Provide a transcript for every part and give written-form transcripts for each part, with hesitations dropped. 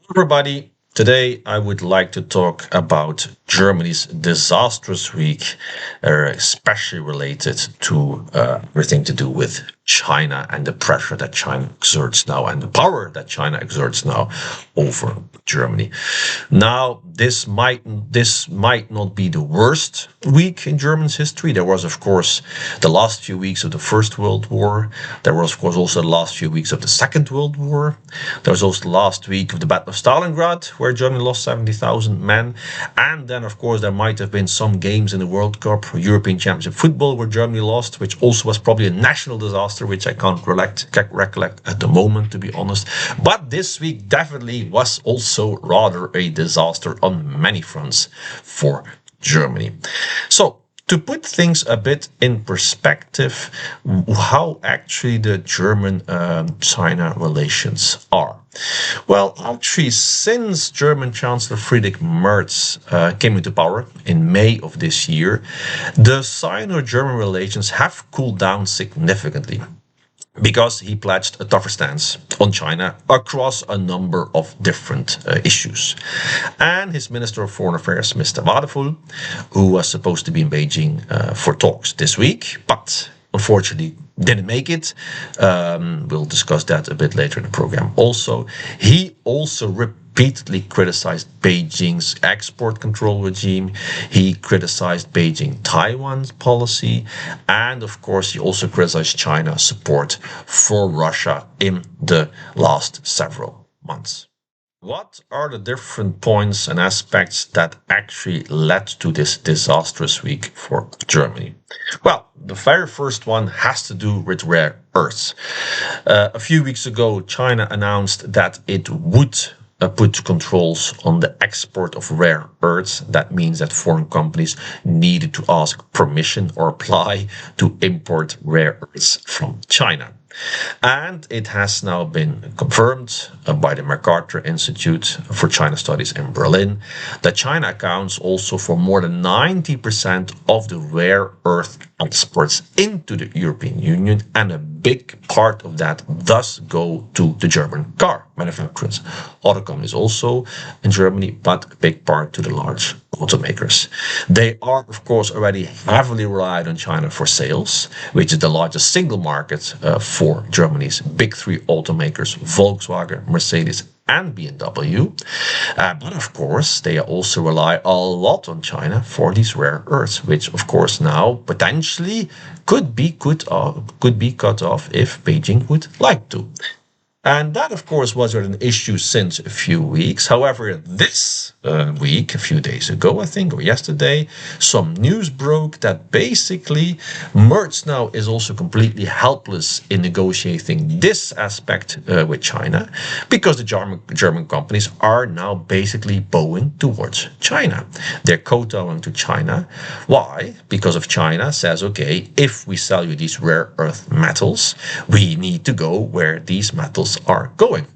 Everybody, today I would like to talk about Germany's disastrous week, especially related to everything to do with China and the pressure that China exerts now and the power that China exerts now over Germany. Now, this might not be the worst week in German's history. There was, of course, the last few weeks of the First World War. There was, of course, also the last few weeks of the Second World War. There was also the last week of the Battle of Stalingrad, where Germany lost 70,000 men. And then, of course, there might have been some games in the World Cup, European Championship football, where Germany lost, which also was probably a national disaster, which I can't recollect at the moment, to be honest. But this week definitely was also rather a disaster on many fronts for Germany. So, to put things a bit in perspective, how actually the German-China relations are. Well, actually, since German Chancellor Friedrich Merz came into power in May of this year, the Sino-German relations have cooled down significantly, because he pledged a tougher stance on China across a number of different issues. And his Minister of Foreign Affairs, Mr. Wadefull, who was supposed to be in Beijing for talks this week, but unfortunately didn't make it. We'll discuss that a bit later in the program also. He also repeatedly criticized Beijing's export control regime. He criticized Beijing-Taiwan policy. And of course, he also criticized China's support for Russia in the last several months. What are the different points and aspects that actually led to this disastrous week for Germany? Well, the very first one has to do with rare earths. A few weeks ago, China announced that it would put controls on the export of rare earths. That means that foreign companies needed to ask permission or apply to import rare earths from China. And it has now been confirmed by the MacArthur Institute for China Studies in Berlin that China accounts also for more than 90% of the rare earth exports into the European Union, and a big part of that does go to the German car manufacturers. Other companies also in Germany, but a big part to the large automakers. They are, of course, already heavily relied on China for sales, which is the largest single market for Germany's big three automakers, Volkswagen, Mercedes, and BMW. But of course, they also rely a lot on China for these rare earths, which of course now potentially could be cut off if Beijing would like to. And that, of course, was an issue since a few weeks. However, this week, a few days ago, I think, or yesterday, some news broke that basically Merz now is also completely helpless in negotiating this aspect with China, because the German companies are now basically bowing towards China. They're kowtowing to China. Why? Because of China says, okay, if we sell you these rare earth metals, we need to go where these metals are going.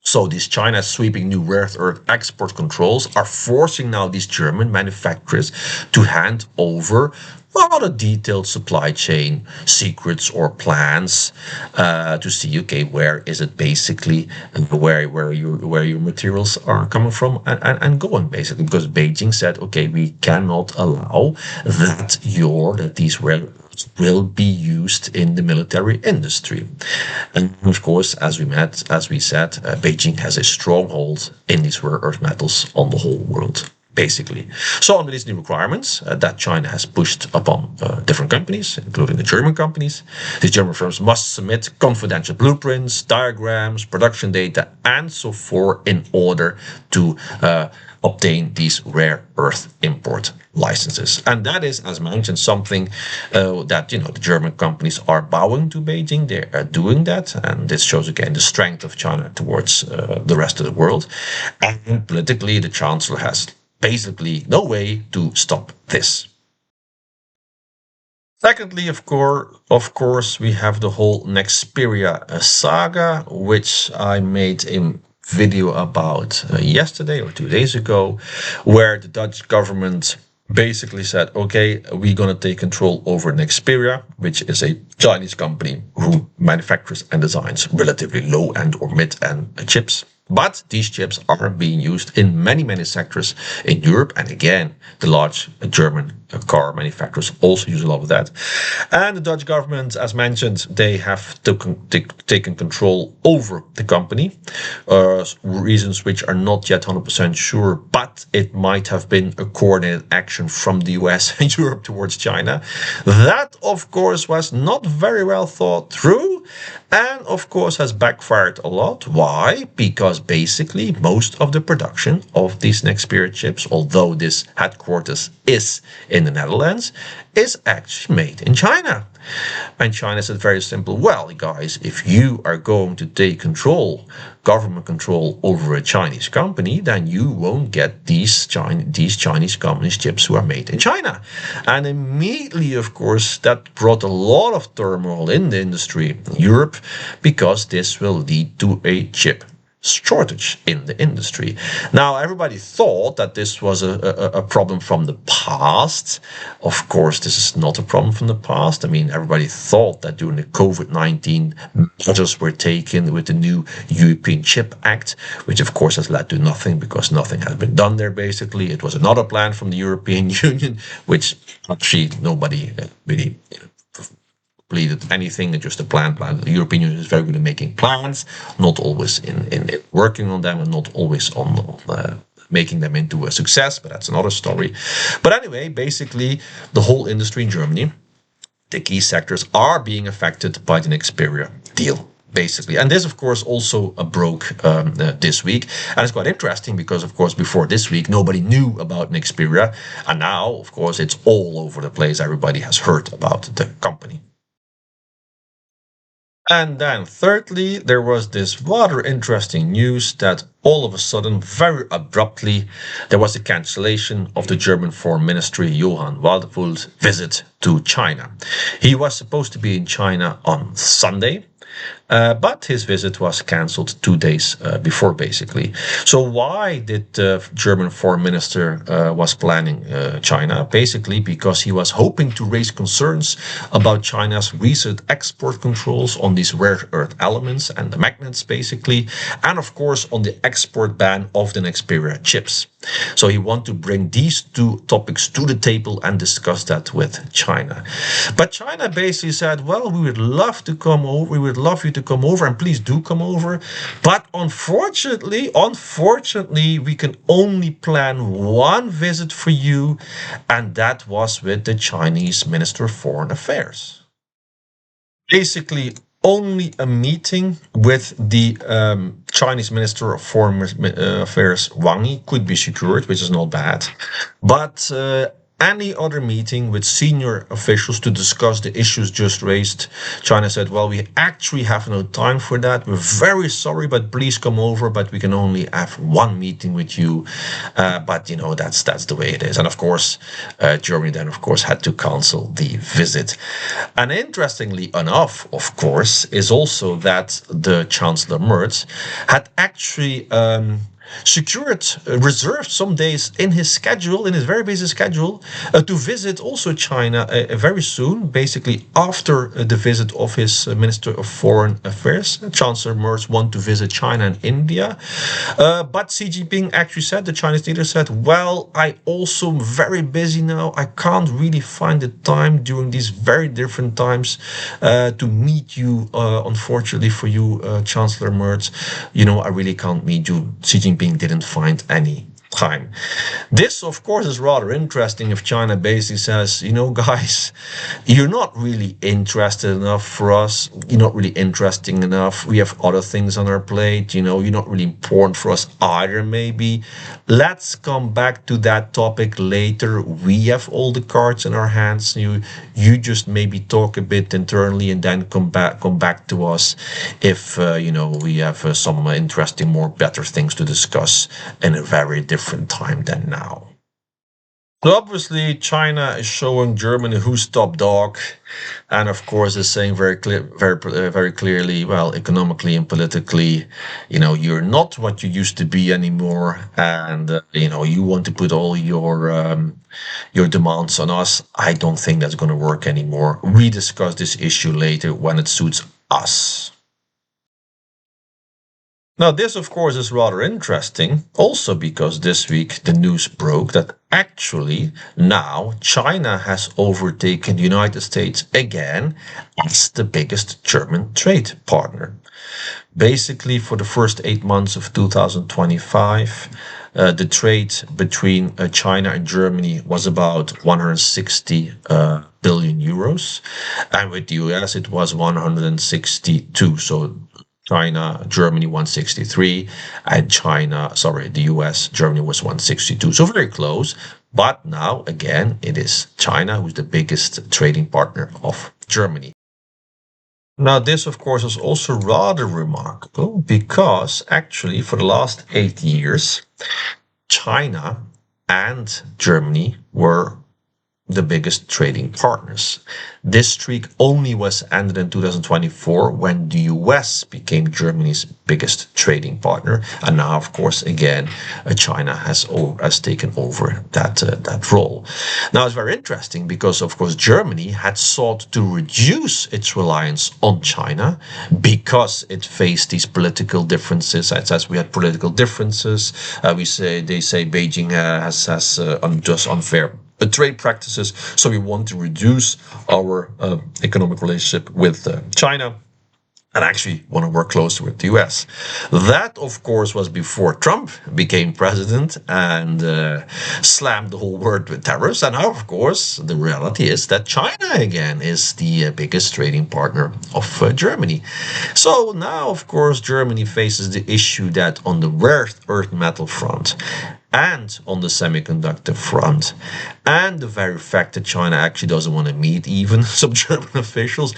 So these China sweeping new rare earth export controls are forcing now these German manufacturers to hand over rather detailed supply chain secrets or plans to see, okay, where is it basically, where your materials are coming from and going, basically, because Beijing said, okay, we cannot allow that these rare earths will be used in the military industry. And of course, as we said, Beijing has a stronghold in these rare earth metals on the whole world, basically. So under these new requirements that China has pushed upon different companies, including the German companies, these German firms must submit confidential blueprints, diagrams, production data, and so forth in order to obtain these rare earth import licenses. And that is, as mentioned, something that the German companies are bowing to Beijing. They are doing that, and this shows again the strength of China towards the rest of the world. And politically, the chancellor has basically no way to stop this. Secondly, of course, we have the whole Nexperia saga, which I made a video about yesterday or 2 days ago, where the Dutch government basically said, okay, we're going to take control over Nexperia, which is a Chinese company who manufactures and designs relatively low-end or mid-end chips But these chips are being used in many, many sectors in Europe. And again, the large German car manufacturers also use a lot of that. And the Dutch government, as mentioned, they have taken control over the company. Reasons which are not yet 100% sure, but it might have been a coordinated action from the US and Europe towards China. That, of course, was not very well thought through and, of course, has backfired a lot. Why? Because basically most of the production of these Nexperia chips, although this headquarters is in the Netherlands, is actually made in China. And China said very simple, well, guys, if you are going to take control, government control over a Chinese company, then you won't get these Chinese companies chips who are made in China. And immediately, of course, that brought a lot of turmoil in the industry in Europe, because this will lead to a chip shortage in the industry. Now, everybody thought that this was a problem from the past. Of course, this is not a problem from the past. I mean, everybody thought that during the COVID-19 measures were taken with the new European Chip Act, which of course has led to nothing, because nothing has been done there, basically. It was another plan from the European Union, which actually nobody really completed anything, just a plan. The European Union is very good at making plans, not always in working on them, and not always on making them into a success, but that's another story. But anyway, basically, the whole industry in Germany, the key sectors, are being affected by the Nexperia deal, basically. And this, of course, also broke this week. And it's quite interesting because, of course, before this week, nobody knew about Nexperia. And now, of course, it's all over the place. Everybody has heard about the company. And then thirdly, there was this rather interesting news that all of a sudden, very abruptly, there was a cancellation of the German Foreign Ministry Johann Wadephul's visit to China. He was supposed to be in China on Sunday, but his visit was cancelled 2 days before, basically. So why did the German foreign minister was planning China? Basically because he was hoping to raise concerns about China's recent export controls on these rare earth elements and the magnets, basically, and of course on the export ban of the Nexperia chips. So he wanted to bring these two topics to the table and discuss that with China. But China basically said, well, we would love to come over, we would love you to come over, and please do come over. But unfortunately, we can only plan one visit for you, and that was with the Chinese Minister of Foreign Affairs. Basically, only a meeting with the Chinese Minister of Foreign Affairs, Wang Yi, could be secured, which is not bad. But any other meeting with senior officials to discuss the issues just raised, China said, well, we actually have no time for that. We're very sorry, but please come over. But we can only have one meeting with you. But, you know, that's the way it is. And of course, Germany then, of course, had to cancel the visit. And interestingly enough, of course, is also that the Chancellor Merz had actually reserved some days in his schedule, in his very busy schedule, to visit also China very soon, basically after the visit of his Minister of Foreign Affairs. Chancellor Merz wanted to visit China and India. But Xi Jinping actually said, the Chinese leader said, well, I also am very busy now. I can't really find the time during these very different times to meet you. Unfortunately for you, Chancellor Merz, you know, I really can't meet you. Xi Jinping didn't find any time. This, of course, is rather interesting if China basically says, you know, guys, you're not really interested enough for us. You're not really interesting enough. We have other things on our plate. You know, you're not really important for us either, maybe. Let's come back to that topic later. We have all the cards in our hands. You just maybe talk a bit internally and then come back to us if, you know, we have some interesting, more better things to discuss in a very different time than now. So obviously, China is showing Germany who's top dog, and of course is saying very clearly, well, economically and politically, you know, you're not what you used to be anymore, and you know, you want to put all your demands on us. I don't think that's going to work anymore. We discuss this issue later when it suits us. Now, this, of course, is rather interesting, also because this week the news broke that actually now China has overtaken the United States again as the biggest German trade partner. Basically, for the first 8 months of 2025, the trade between China and Germany was about 160 billion euros, and with the US it was 162. So China, Germany 163, and the US, Germany was 162. So very close. But now again, it is China who's the biggest trading partner of Germany. Now, this, of course, is also rather remarkable because actually, for the last 8 years, China and Germany were the biggest trading partners. This streak only was ended in 2024 when the US became Germany's biggest trading partner, and now, of course, again, China has taken over that role. Now, it's very interesting because, of course, Germany had sought to reduce its reliance on China because it faced these political differences. As we had political differences, they say Beijing has just unfair trade practices. So we want to reduce our economic relationship with China and actually want to work closer with the US. That, of course, was before Trump became president and slammed the whole world with tariffs. And now, of course, the reality is that China again is the biggest trading partner of Germany. So now, of course, Germany faces the issue that on the rare earth metal front, and on the semiconductor front, and the very fact that China actually doesn't want to meet even some German officials.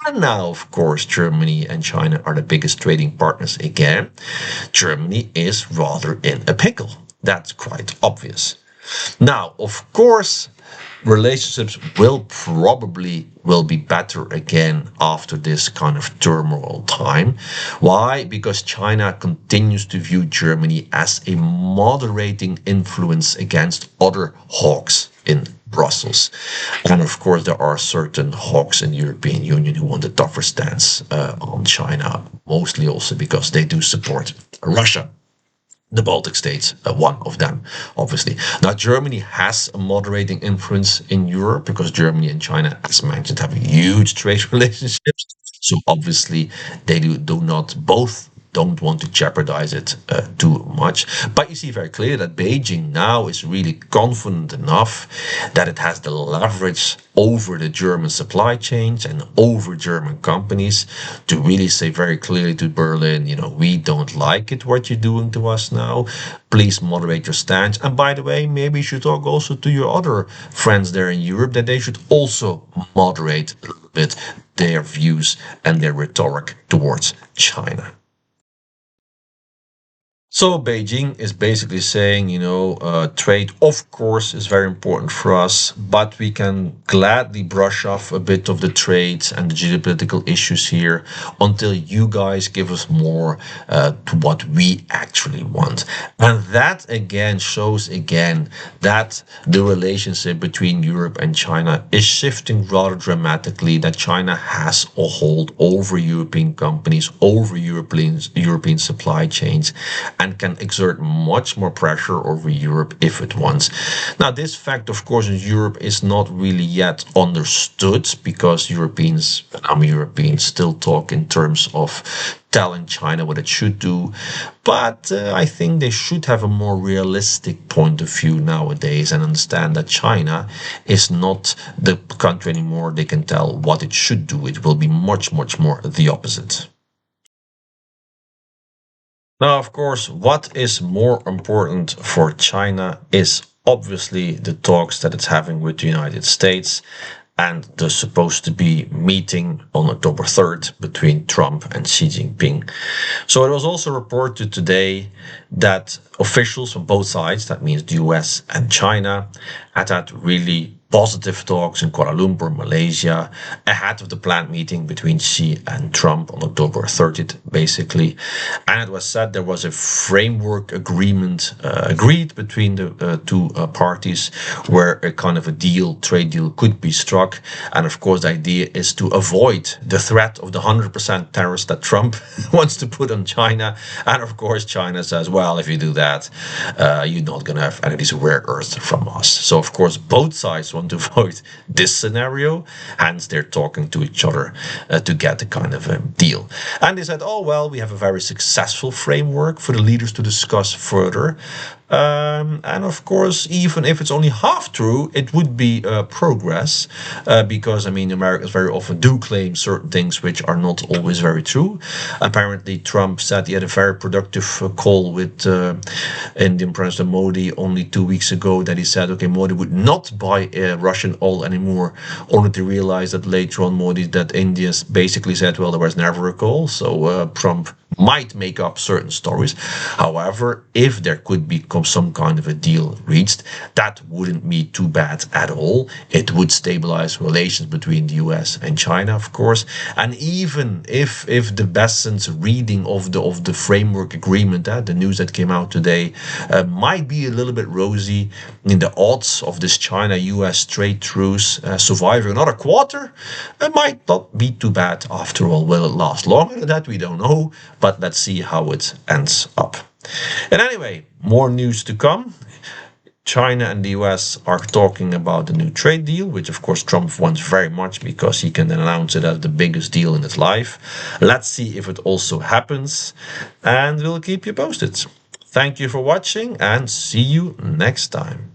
And now, of course, Germany and China are the biggest trading partners again. Germany is rather in a pickle. That's quite obvious. Now, of course, relationships will be better again after this kind of turmoil time. Why? Because China continues to view Germany as a moderating influence against other hawks in Brussels. And of course, there are certain hawks in the European Union who want a tougher stance on China, mostly also because they do support Russia. The Baltic states, one of them, obviously. Now, Germany has a moderating influence in Europe because Germany and China, as mentioned, have huge trade relationships. So obviously, they do not both don't want to jeopardize it too much. But you see very clear that Beijing now is really confident enough that it has the leverage over the German supply chains and over German companies to really say very clearly to Berlin, we don't like it what you're doing to us now. Please moderate your stance. And by the way, maybe you should talk also to your other friends there in Europe that they should also moderate a little bit their views and their rhetoric towards China. So Beijing is basically saying, trade, of course, is very important for us, but we can gladly brush off a bit of the trade and the geopolitical issues here until you guys give us more to what we actually want. And that again shows that the relationship between Europe and China is shifting rather dramatically, that China has a hold over European companies, over European supply chains, and can exert much more pressure over Europe if it wants. Now, this fact, of course, in Europe is not really yet understood because Europeans, I'm European, still talk in terms of telling China what it should do. But I think they should have a more realistic point of view nowadays and understand that China is not the country anymore they can tell what it should do. It will be much, much more the opposite. Now, of course, what is more important for China is obviously the talks that it's having with the United States and the supposed to be meeting on October 3rd between Trump and Xi Jinping. So it was also reported today that officials from both sides, that means the US and China, had really positive talks in Kuala Lumpur, Malaysia, ahead of the planned meeting between Xi and Trump on October 30th, basically. And it was said there was a framework agreement agreed between the two parties where a kind of a deal, trade deal could be struck. And of course, the idea is to avoid the threat of the 100% tariffs that Trump wants to put on China. And of course, China says, well, if you do that, you're not going to have any of these rare earths from us. So of course, both sides want to avoid this scenario. Hence, they're talking to each other to get a kind of a deal. And they said, oh, well, we have a very successful framework for the leaders to discuss further. And of course, even if it's only half true, it would be progress because, I mean, Americans very often do claim certain things which are not always very true. Apparently, Trump said he had a very productive call with Indian President Modi only 2 weeks ago, that he said, okay, Modi would not buy Russian oil anymore, only to realize that later on Modi, that India basically said, well, there was never a call. So Trump might make up certain stories. However, if there could become some kind of a deal reached, that wouldn't be too bad at all. It would stabilize relations between the US and China, of course. And even if the best sense reading of the framework agreement, the news that came out today, might be a little bit rosy, in the odds of this China-US trade truce surviving another quarter, it might not be too bad after all. Will it last longer than that? We don't know. But let's see how it ends up. And anyway, more news to come. China and the US are talking about the new trade deal, which of course Trump wants very much because he can then announce it as the biggest deal in his life. Let's see if it also happens, and we'll keep you posted. Thank you for watching and see you next time.